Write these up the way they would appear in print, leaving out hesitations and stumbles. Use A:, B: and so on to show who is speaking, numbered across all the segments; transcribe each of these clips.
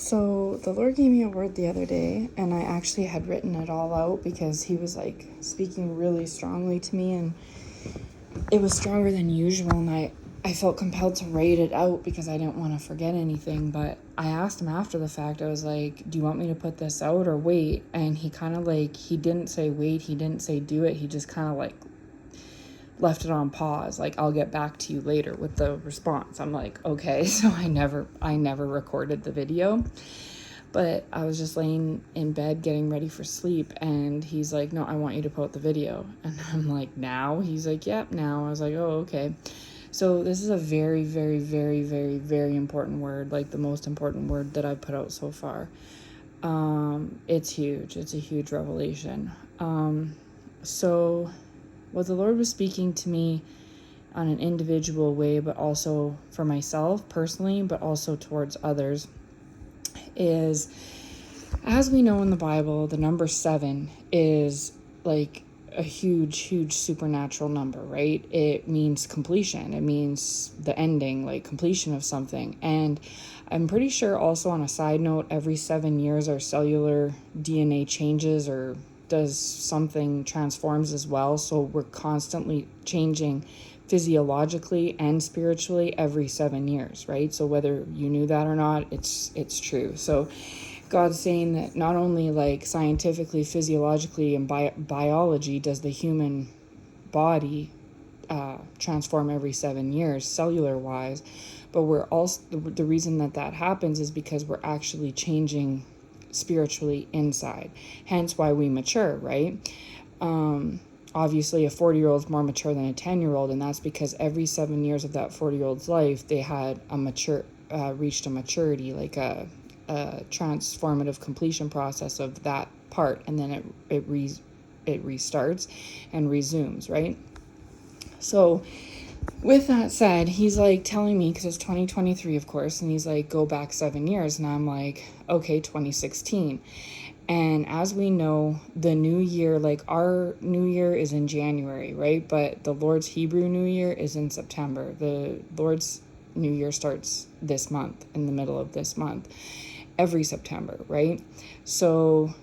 A: So the Lord gave me a word the other day, and I actually had written it all out because he was like speaking really strongly to me, and it was stronger than usual, and I felt compelled to write it out because I didn't want to forget anything. But I asked him after the fact, I was like, do you want me to put this out or wait? And he kind of like, he didn't say wait, he didn't say do it, he just kind of like left it on pause, like I'll get back to you later with the response. I'm like, okay. So I never recorded the video, but I was just laying in bed getting ready for sleep, and he's like, no, I want you to put the video. And I'm like, now? He's like, yep, now. I was like, oh, okay. So this is a very, very, very, very, very important word, like the most important word that I've put out so far. It's huge. It's a huge revelation. So what the Lord was speaking to me on an individual way, but also for myself personally, but also towards others, is, as we know in the Bible, the number 7 is like a huge supernatural number, right? It means completion. It means the ending, like completion of something. And I'm pretty sure also, on a side note, every 7 years our cellular DNA changes or does something, transforms as well. So we're constantly changing physiologically and spiritually every 7 years, right? So whether you knew that or not, it's true. So God's saying that not only like scientifically, physiologically, and biology does the human body transform every 7 years, cellular wise, but we're also, the reason that happens is because we're actually changing spiritually inside. Hence why we mature, right? Obviously a 40-year-old is more mature than a 10-year-old, and that's because every 7 years of that 40-year-old's life, they had reached a maturity, like a transformative completion process of that part, and then it restarts and resumes, right? So with that said, he's like telling me, because it's 2023, of course, and he's like, go back 7 years. And I'm like, okay, 2016. And as we know, the new year, like our new year is in January, right? But the Lord's Hebrew New Year is in September. The Lord's New Year starts this month, in the middle of this month, every September, right? So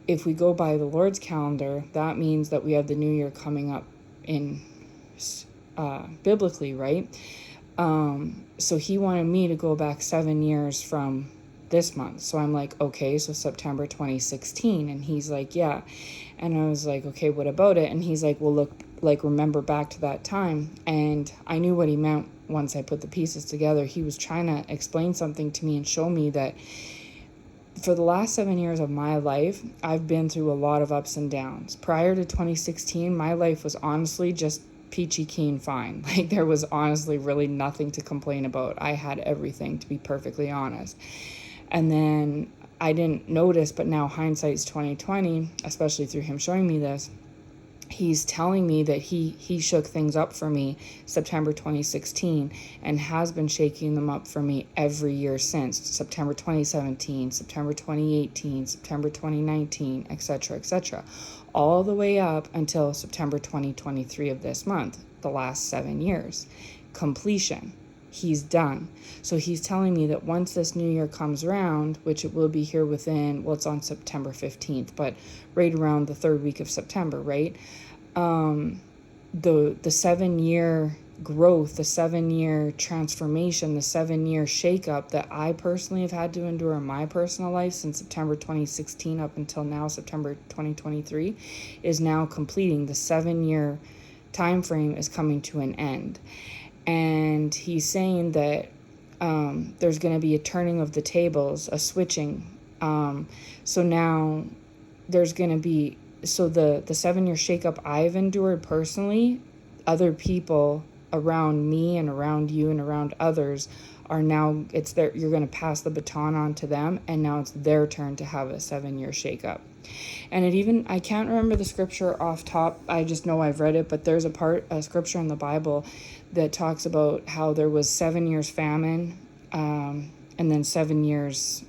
A: if we go by the Lord's calendar, that means that we have the new year coming up in biblically, right? So he wanted me to go back 7 years from this month. So I'm like, okay, so September 2016. And he's like, yeah. And I was like, okay, what about it? And he's like, well, look, like, remember back to that time. And I knew what he meant once I put the pieces together. He was trying to explain something to me and show me that for the last 7 years of my life, I've been through a lot of ups and downs. Prior to 2016, my life was honestly just peachy keen fine. Like, there was honestly really nothing to complain about. I had everything, to be perfectly honest. And then I didn't notice, but now hindsight's 2020, especially through him showing me this. He's telling me that he shook things up for me September 2016 and has been shaking them up for me every year since. September 2017, September 2018, September 2019, etc., etc., all the way up until September 2023 of this month, the last 7 years. Completion. He's done. So he's telling me that once this new year comes around, which it will be here within, well, it's on September 15th, but right around the third week of September, right? The 7 year growth, the 7 year transformation, the 7 year shakeup that I personally have had to endure in my personal life since September 2016 up until now, September 2023, is now completing. The 7 year time frame is coming to an end. And he's saying that there's going to be a turning of the tables, a switching. So now there's going to be, so the 7 year shakeup I've endured personally, other people around me and around you and around others are now, it's their, you're going to pass the baton on to them, and now it's their turn to have a 7 year shakeup. And it even, I can't remember the scripture off top, I just know I've read it, but there's a scripture in the Bible that talks about how there was 7 years famine, and then 7 years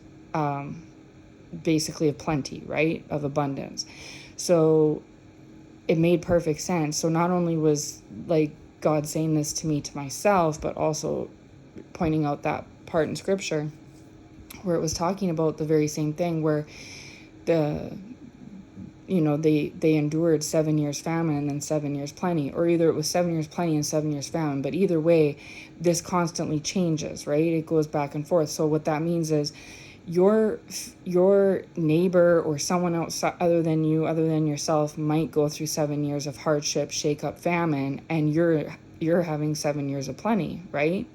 A: basically of plenty, right, of abundance. So it made perfect sense. So not only was like God saying this to me, to myself, but also pointing out that part in scripture where it was talking about the very same thing, where the they endured 7 years famine and then 7 years plenty, or either it was 7 years plenty and 7 years famine, but either way, this constantly changes, right? It goes back and forth. So what that means is your neighbor or someone else other than you, other than yourself, might go through 7 years of hardship, shake up, famine, and you're having 7 years of plenty, right?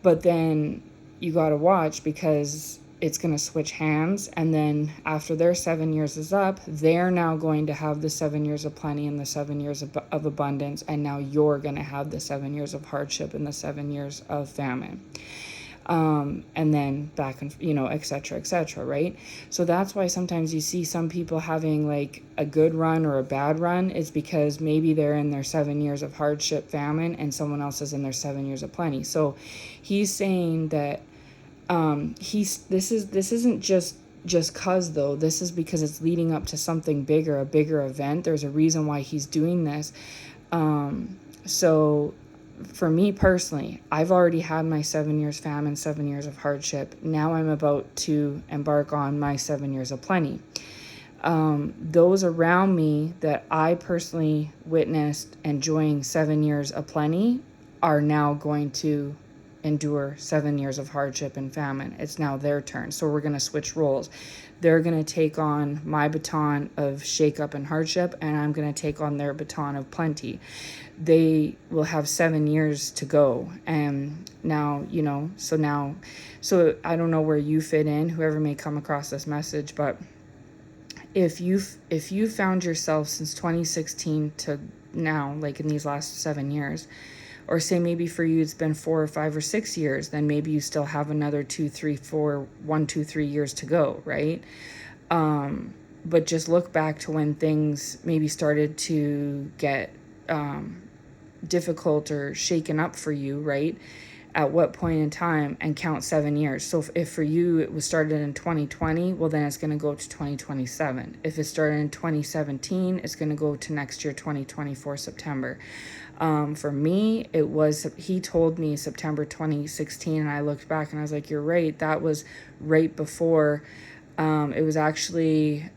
A: But then you got to watch, because it's going to switch hands, and then after their 7 years is up, they're now going to have the 7 years of plenty and the 7 years of abundance, and now you're going to have the 7 years of hardship and the 7 years of famine. And then back and, et cetera, right? So that's why sometimes you see some people having like a good run or a bad run, is because maybe they're in their 7 years of hardship, famine, and someone else is in their 7 years of plenty. So he's saying that this isn't just cause, though. This is because it's leading up to something bigger, a bigger event. There's a reason why he's doing this. So for me personally, I've already had my 7 years famine, 7 years of hardship. Now I'm about to embark on my 7 years of plenty. Those around me that I personally witnessed enjoying 7 years of plenty are now going to endure 7 years of hardship and famine. It's now their turn. So we're going to switch roles. They're going to take on my baton of shake-up and hardship, and I'm going to take on their baton of plenty. They will have 7 years to go. And now, so I don't know where you fit in, whoever may come across this message, but if you found yourself since 2016 to now, like in these last 7 years, or say maybe for you it's been 4 or 5 or 6 years, then maybe you still have another 2, 3, 4, 1, 2, 3 years to go, right? But just look back to when things maybe started to get difficult or shaken up for you, right? At what point in time, and count 7 years. So if for you it was started in 2020, well then it's going to go to 2027. If it started in 2017, it's going to go to next year, 2024 September. For me, he told me September 2016, and I looked back and I was like, you're right, that was right before, it was actually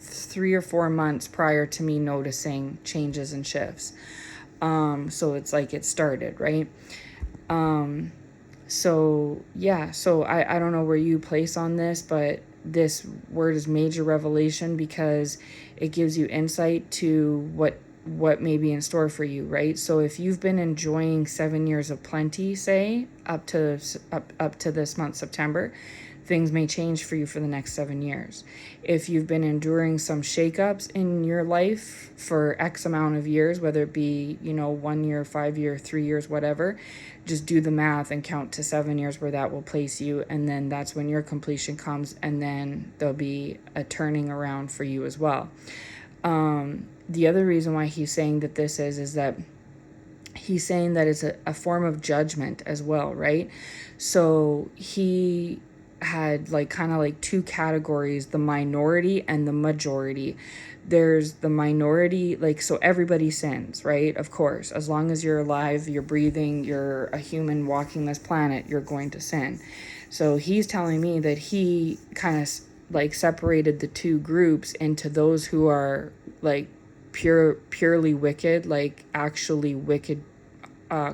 A: 3 or 4 months prior to me noticing changes and shifts. So it's like it started, right? So I don't know where you place on this, but this word is major revelation, because it gives you insight to what may be in store for you, right? So if you've been enjoying 7 years of plenty, say up to this month, September, things may change for you for the next 7 years. If you've been enduring some shakeups in your life for X amount of years, whether it be, 1 year, 5 year, 3 years, whatever, just do the math and count to 7 years where that will place you. And then that's when your completion comes. And then there'll be a turning around for you as well. The other reason why he's saying that this is that he's saying that it's a form of judgment as well, right? So he had kind of two categories, the minority and the majority. There's the minority, so everybody sins, right? Of course, as long as you're alive, you're breathing, you're a human walking this planet, you're going to sin. So he's telling me that he kind of separated the two groups into those who are purely wicked, actually wicked,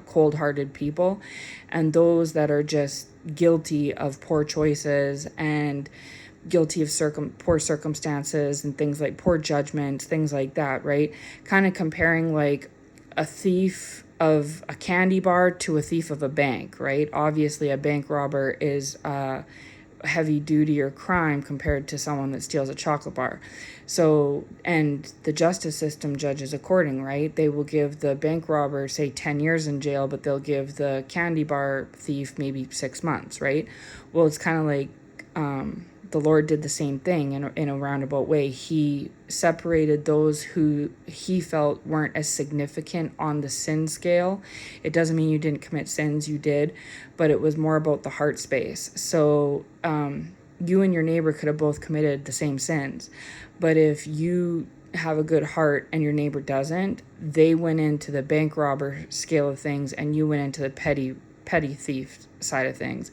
A: cold-hearted people, and those that are just guilty of poor choices and guilty of poor circumstances and things like poor judgment, things like that, right? Kind of comparing a thief of a candy bar to a thief of a bank, right? Obviously, a bank robber is heavy duty or crime compared to someone that steals a chocolate bar. So, and the justice system judges according, right? They will give the bank robber, say, 10 years in jail, but they'll give the candy bar thief maybe 6 months, right? Well, it's kind of the Lord did the same thing in a roundabout way. He separated those who he felt weren't as significant on the sin scale. It doesn't mean you didn't commit sins, you did, but it was more about the heart space. So you and your neighbor could have both committed the same sins, but if you have a good heart and your neighbor doesn't, they went into the bank robber scale of things and you went into the petty petty thief side of things.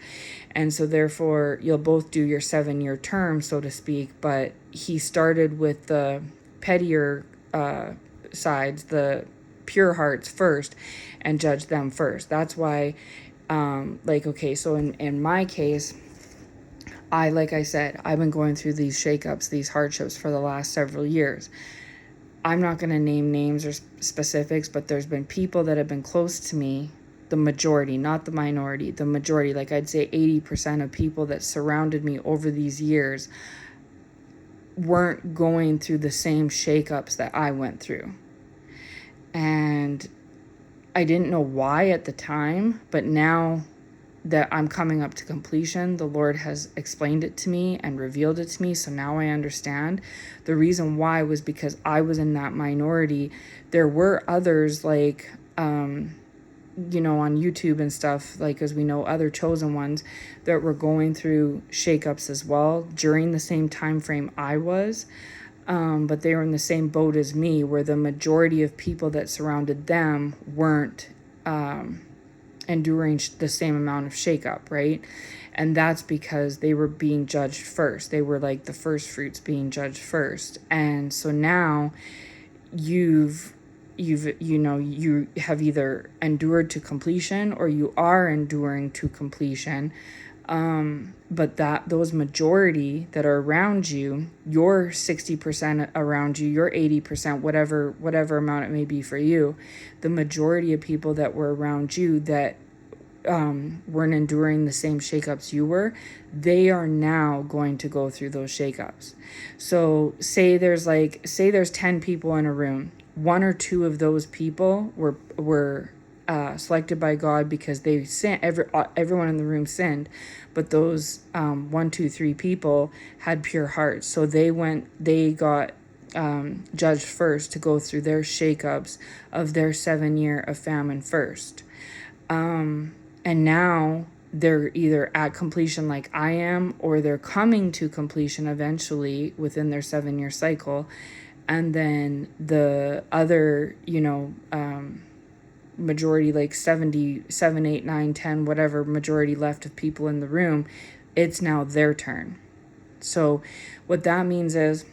A: And so therefore you'll both do your 7-year term, so to speak, but he started with the pettier sides, the pure hearts first, and judged them first. That's why, okay, so in my case, like I said, I've been going through these shakeups, these hardships for the last several years. I'm not going to name names or specifics, but there's been people that have been close to me, the majority, not the minority, the majority, like I'd say 80% of people that surrounded me over these years weren't going through the same shakeups that I went through. And I didn't know why at the time, but now that I'm coming up to completion, the Lord has explained it to me and revealed it to me. So now I understand. The reason why was because I was in that minority. There were others like, on YouTube and stuff, like, as we know, other chosen ones that were going through shakeups as well during the same time frame I was. But they were in the same boat as me, where the majority of people that surrounded them weren't enduring the same amount of shakeup, right? And that's because they were being judged first. They were like the first fruits being judged first. And so now you have either endured to completion or you are enduring to completion. But those majority that are around you, your 60% around you, your 80%, whatever amount it may be for you, the majority of people that were around you that weren't enduring the same shakeups you were, they are now going to go through those shakeups. So say there's 10 people in a room, 1 or 2 of those people were selected by God because they sinned. Everyone in the room sinned, but those 1, 2, 3 people had pure hearts. So they got judged first to go through their shakeups of their 7-year of famine first. And now they're either at completion like I am, or they're coming to completion eventually within their 7-year cycle. And then the other, majority, like 7, 8, 9, 10, whatever majority left of people in the room, it's now their turn. So what that means is,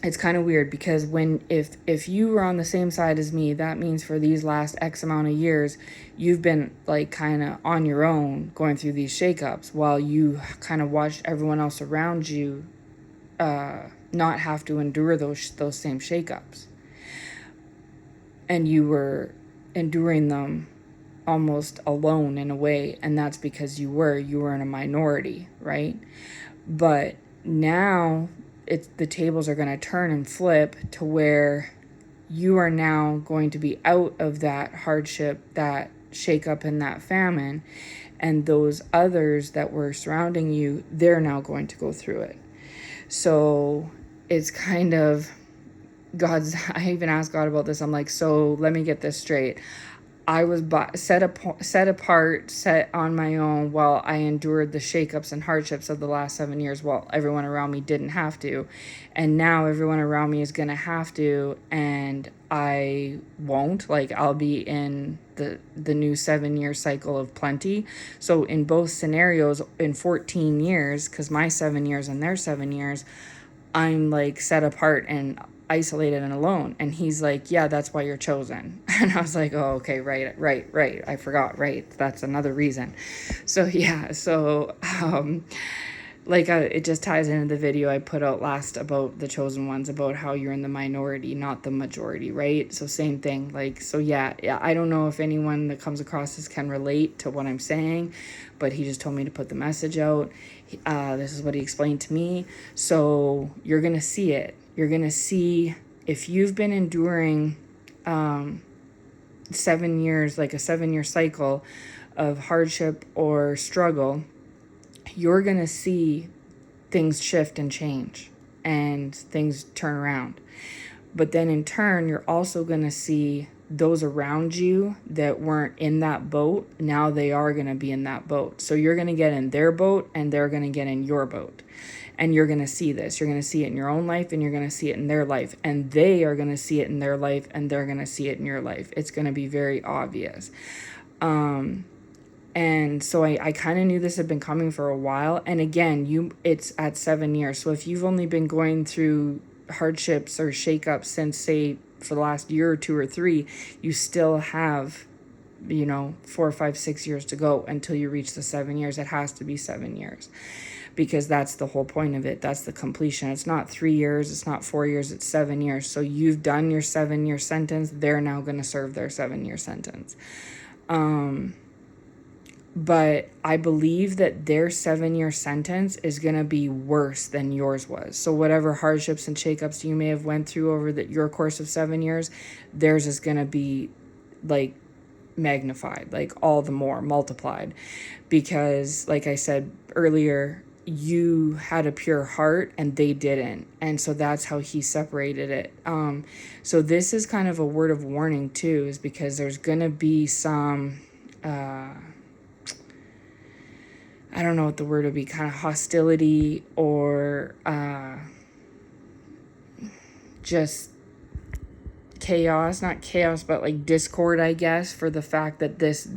A: it's kind of weird because if you were on the same side as me, that means for these last X amount of years, you've been like kind of on your own going through these shakeups while you kind of watched everyone else around you not have to endure those same shakeups. And you were enduring them almost alone in a way, and that's because you were in a minority, right? But now the tables are going to turn and flip to where you are now going to be out of that hardship, that shakeup, and that famine, and those others that were surrounding you, they're now going to go through it. So it's kind of I even asked God about this. I'm like, so let me get this straight. I was set apart, set on my own while I endured the shakeups and hardships of the last 7 years while everyone around me didn't have to. And now everyone around me is going to have to, and I won't. Like, I'll be in the new 7-year cycle of plenty. So in both scenarios, in 14 years, because my 7 years and their 7 years, I'm like set apart and isolated and alone. And he's like, yeah, that's why you're chosen. And I was like, oh, okay, right. I forgot, right. That's another reason. So yeah, it just ties into the video I put out last about the chosen ones, about how you're in the minority, not the majority, right? So same thing. Yeah, I don't know if anyone that comes across this can relate to what I'm saying, but he just told me to put the message out. This is what he explained to me. So you're going to see it. You're going to see if you've been enduring 7 years, like a 7-year cycle of hardship or struggle, you're going to see things shift and change and things turn around. But then in turn, you're also going to see those around you that weren't in that boat, now they are going to be in that boat. So you're going to get in their boat and they're going to get in your boat. And you're going to see this. You're going to see it in your own life and you're going to see it in their life. And they are going to see it in their life and they're going to see it in your life. It's going to be very obvious. And so I kind of knew this had been coming for a while. And again, it's at 7 years. So if you've only been going through hardships or shakeups since, say, for the last year or 2 or 3, you still have, 4, 5, 6 years to go until you reach the 7 years. It has to be 7 years, because that's the whole point of it. That's the completion. It's not 3 years, it's not 4 years, it's 7 years. So you've done your 7-year sentence. They're now going to serve their 7-year sentence. But I believe that their 7-year sentence is going to be worse than yours was. So whatever hardships and shakeups you may have went through over your course of 7 years, theirs is going to be like magnified, like all the more multiplied. Because like I said earlier, you had a pure heart and they didn't. And so that's how he separated it. So this is kind of a word of warning too, is because there's going to be some... I don't know what the word would be, kind of hostility or just chaos, not chaos, but like discord, I guess, for the fact that this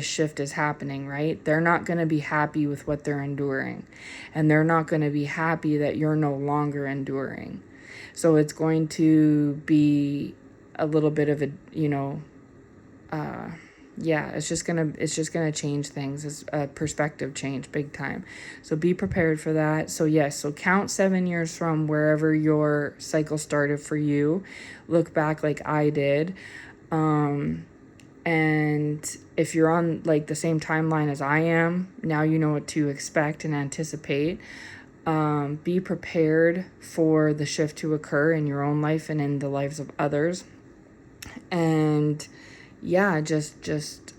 A: shift is happening, right? They're not going to be happy with what they're enduring, and they're not going to be happy that you're no longer enduring. So it's going to be a little bit of a, it's just gonna change things. It's a perspective change, big time. So be prepared for that. So yes, so count 7 years from wherever your cycle started for you. Look back like I did. And if you're on like the same timeline as I am, now you know what to expect and anticipate. Be prepared for the shift to occur in your own life and in the lives of others. And just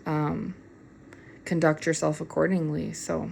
A: conduct yourself accordingly. So